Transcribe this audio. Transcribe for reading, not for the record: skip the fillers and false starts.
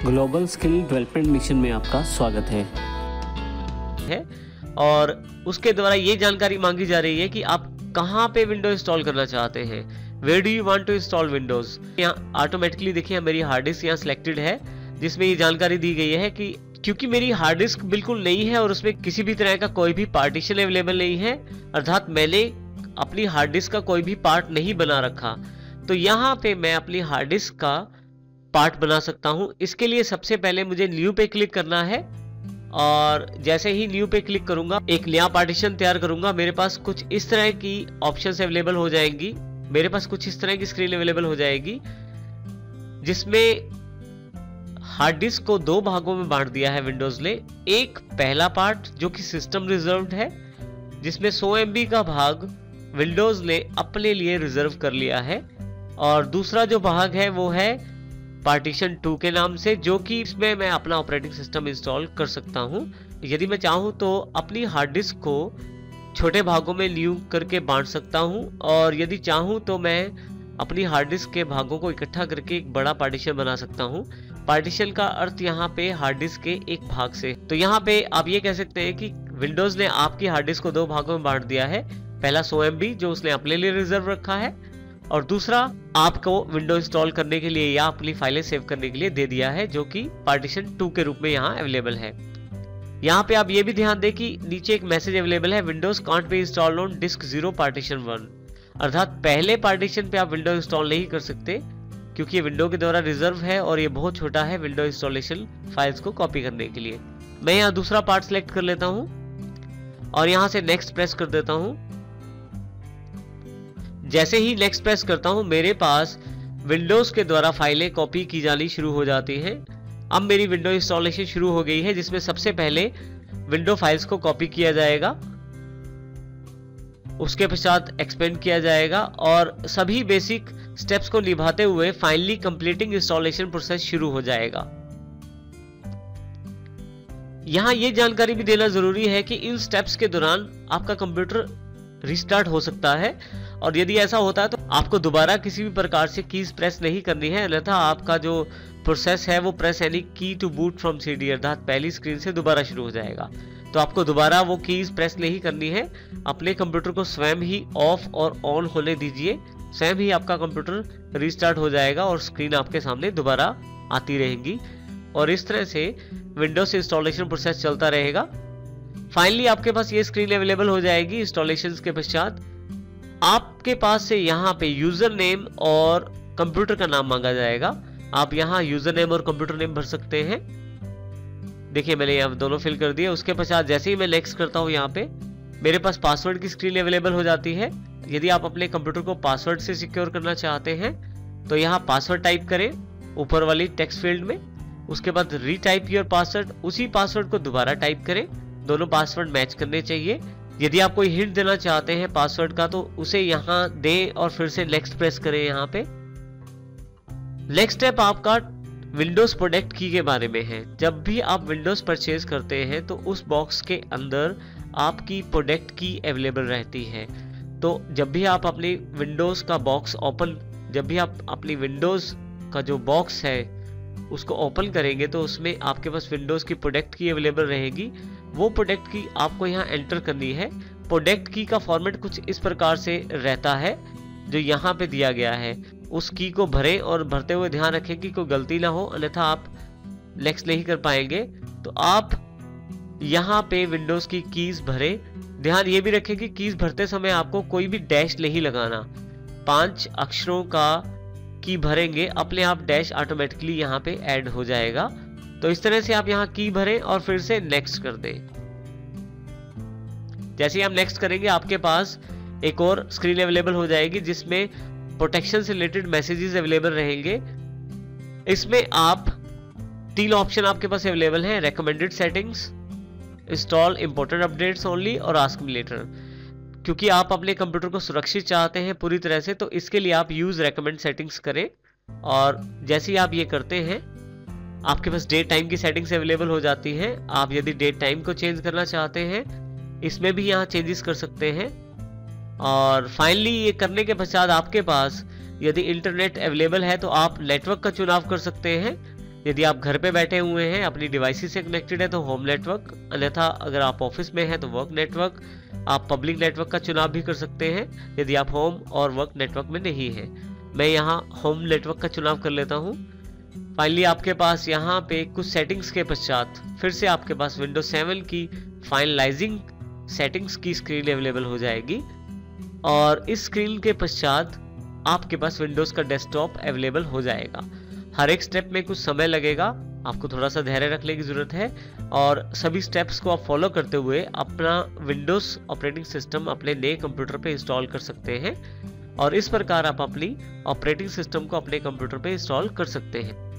Global skill development mission में आपका स्वागत है। और उसके द्वारा ये जानकारी मांगी जा रही है कि आप कहाँ पे विंडो इंस्टॉल करना चाहते हैं। Where do you want to install Windows. यहाँ ऑटोमेटिकली देखिए मेरी हार्ड डिस्क यहाँ सिलेक्टेड है, जिसमें ये जानकारी दी गई है कि क्योंकि मेरी हार्ड डिस्क बिल्कुल नई है और उसमें किसी भी तरह का कोई भी पार्टीशन अवेलेबल नहीं है, अर्थात मैंने अपनी हार्ड डिस्क का कोई भी पार्ट नहीं बना रखा, तो यहाँ पे मैं अपनी हार्ड डिस्क का पार्ट बना सकता हूँ। इसके लिए सबसे पहले मुझे न्यू पे क्लिक करना है और जैसे ही न्यू पे क्लिक करूंगा एक नया पार्टीशन तैयार करूंगा। मेरे पास कुछ इस तरह की ऑप्शंस अवेलेबल हो जाएंगी, मेरे पास कुछ इस तरह की स्क्रीन अवेलेबल हो जाएगी, जिसमें हार्ड डिस्क को दो भागों में बांट दिया है विंडोज ने। एक पहला पार्ट जो कि सिस्टम रिजर्व्ड है, जिसमें 100 MB का भाग विंडोज ने अपने लिए रिजर्व कर लिया है, और दूसरा जो भाग है वो है पार्टीशन 2 के नाम से, जो कि इसमें मैं अपना ऑपरेटिंग सिस्टम इंस्टॉल कर सकता हूं। यदि मैं चाहूं तो अपनी हार्ड डिस्क को छोटे भागों में न्यू करके बांट सकता हूं, और यदि चाहूं तो मैं अपनी हार्ड डिस्क के भागों को इकट्ठा करके एक बड़ा पार्टीशन बना सकता हूं। पार्टीशन का अर्थ यहाँ पे हार्ड डिस्क के एक भाग से। तो यहाँ पे आप ये कह सकते हैं कि विंडोज ने आपकी हार्ड डिस्क को दो भागों में बांट दिया है। पहला 100 MB जो उसने अपने लिए रिजर्व रखा है, और दूसरा आपको विंडो इंस्टॉल करने के लिए या अपनी फाइलें सेव करने के लिए दे दिया है, जो कि पार्टीशन 2 के रूप में यहाँ अवेलेबल है। यहाँ पे आप ये भी ध्यान दें कि नीचे एक मैसेज अवेलेबल है, Windows can't be installed on disk 0 partition 1, अर्थात पहले पार्टीशन पे आप विंडो इंस्टॉल नहीं कर सकते, क्योंकि ये विंडो के द्वारा रिजर्व है और ये बहुत छोटा है विंडो इंस्टॉलेशन फाइल्स को कॉपी करने के लिए। मैं यहाँ दूसरा पार्ट सिलेक्ट कर लेता हूँ और यहाँ से नेक्स्ट प्रेस कर देता हूँ। जैसे ही नेक्स्ट प्रेस करता हूं मेरे पास विंडोज के द्वारा फाइलें कॉपी की जानी शुरू हो जाती हैं। अब मेरी विंडो इंस्टॉलेशन शुरू हो गई है, जिसमें सबसे पहले विंडो फाइल्स को कॉपी किया जाएगा, उसके पश्चात एक्सपेंड किया जाएगा, और सभी बेसिक स्टेप्स को निभाते हुए फाइनली कंप्लीटिंग इंस्टॉलेशन प्रोसेस शुरू हो जाएगा। यहां यह जानकारी भी देना जरूरी है कि इन स्टेप्स के दौरान आपका कंप्यूटर रिस्टार्ट हो सकता है, और यदि ऐसा होता है तो आपको दोबारा किसी भी प्रकार से कीज प्रेस नहीं करनी है, अन्यथा आपका जो प्रोसेस है वो प्रेस एनी की टू बूट फ्रॉम CD, अर्थात पहली स्क्रीन से दोबारा शुरू हो जाएगा। तो आपको दोबारा वो कीज प्रेस नहीं करनी है, अपने कंप्यूटर को स्वयं ही ऑफ और ऑन होने दीजिए, स्वयं ही आपका कंप्यूटर रिस्टार्ट हो जाएगा और स्क्रीन आपके सामने दोबारा आती रहेगी, और इस तरह से विंडोज इंस्टॉलेशन प्रोसेस चलता रहेगा। फाइनली आपके पास ये स्क्रीन अवेलेबल हो जाएगी। इंस्टॉलेशन के पश्चात आपके पास से यहाँ पे यूजर नेम और कंप्यूटर का नाम मांगा जाएगा। आप यहाँ यूजर नेम और कंप्यूटर नेम भर सकते हैं। देखिए मैंने यहाँ दोनों फिल कर दिए। उसके पश्चात जैसे ही मैं नेक्स्ट करता हूँ, यहाँ पे मेरे पास पासवर्ड की स्क्रीन अवेलेबल हो जाती है। यदि आप अपने कंप्यूटर को पासवर्ड से सिक्योर करना चाहते हैं तो यहाँ पासवर्ड टाइप करें ऊपर वाली टेक्स्ट फील्ड में, उसके बाद रीटाइप योर पासवर्ड, उसी पासवर्ड को दोबारा टाइप करें, दोनों पासवर्ड मैच करने चाहिए। यदि आप कोई हिंट देना चाहते हैं पासवर्ड का तो उसे यहाँ दें और फिर से नेक्स्ट प्रेस करें। यहाँ पे नेक्स्ट स्टेप आपका विंडोज प्रोडक्ट की के बारे में है। जब भी आप विंडोज परचेज करते हैं तो उस बॉक्स के अंदर आपकी प्रोडक्ट की अवेलेबल रहती है। तो जब भी आप अपनी विंडोज का बॉक्स ओपन, जब भी आप अपनी विंडोज का जो बॉक्स है उसको ओपन करेंगे तो उसमें आपके पास विंडोज की प्रोडक्ट की अवेलेबल रहेगी। वो प्रोडक्ट की आपको यहाँ एंटर करनी है। प्रोडक्ट की का फॉर्मेट कुछ इस प्रकार से रहता है जो यहाँ पे दिया गया है। उस की को भरें और भरते हुए ध्यान रखें कि कोई गलती ना हो, अन्यथा आप नेक्स्ट नहीं कर पाएंगे। तो आप यहाँ पे विंडोज की कीज भरें। ध्यान ये भी रखें कि कीज भरते समय आपको कोई भी डैश नहीं लगाना। 5 अक्षरों का की भरेंगे, अपने आप डैश ऑटोमेटिकली यहाँ पे ऐड हो जाएगा। तो इस तरह से आप यहाँ की भरें और फिर से नेक्स्ट कर दें। जैसे ही आप नेक्स्ट करेंगे आपके पास एक और स्क्रीन अवेलेबल हो जाएगी, जिसमें प्रोटेक्शन से रिलेटेड मैसेजेस अवेलेबल रहेंगे। इसमें आप 3 ऑप्शन आपके पास अवेलेबल हैं, recommended settings, install important updates only और आस्क मी लेटर। क्योंकि आप अपने कंप्यूटर को सुरक्षित चाहते हैं पूरी तरह से, तो इसके लिए आप यूज रेकमेंड सेटिंग्स करें, और जैसे ही आप ये करते हैं आपके पास डेट टाइम की सेटिंग्स अवेलेबल हो जाती हैं। आप यदि डेट टाइम को चेंज करना चाहते हैं इसमें भी यहाँ चेंजेस कर सकते हैं। और फाइनली ये करने के पश्चात आपके पास यदि इंटरनेट अवेलेबल है तो आप नेटवर्क का चुनाव कर सकते हैं। यदि आप घर पे बैठे हुए हैं, अपनी डिवाइस से कनेक्टेड है तो होम नेटवर्क, अन्यथा अगर आप ऑफिस में हैं तो वर्क नेटवर्क। आप पब्लिक नेटवर्क का चुनाव भी कर सकते हैं यदि आप होम और वर्क नेटवर्क में नहीं है। मैं यहाँ होम नेटवर्क का चुनाव कर लेता हूँ। फाइनली आपके पास यहाँ पे कुछ सेटिंग्स के पश्चात फिर से आपके पास विंडोज 7 की फाइनलाइजिंग सेटिंग्स की स्क्रीन अवेलेबल हो जाएगी और इस स्क्रीन के पश्चात आपके पास विंडोज का डेस्कटॉप अवेलेबल हो जाएगा। हर एक स्टेप में कुछ समय लगेगा, आपको थोड़ा सा धैर्य रखने की जरूरत है और सभी स्टेप्स को आप फॉलो करते हुए अपना विंडोज ऑपरेटिंग सिस्टम अपने नए कंप्यूटर पे इंस्टॉल कर सकते हैं और इस प्रकार आप अपनी ऑपरेटिंग सिस्टम को अपने कंप्यूटर पे इंस्टॉल कर सकते हैं।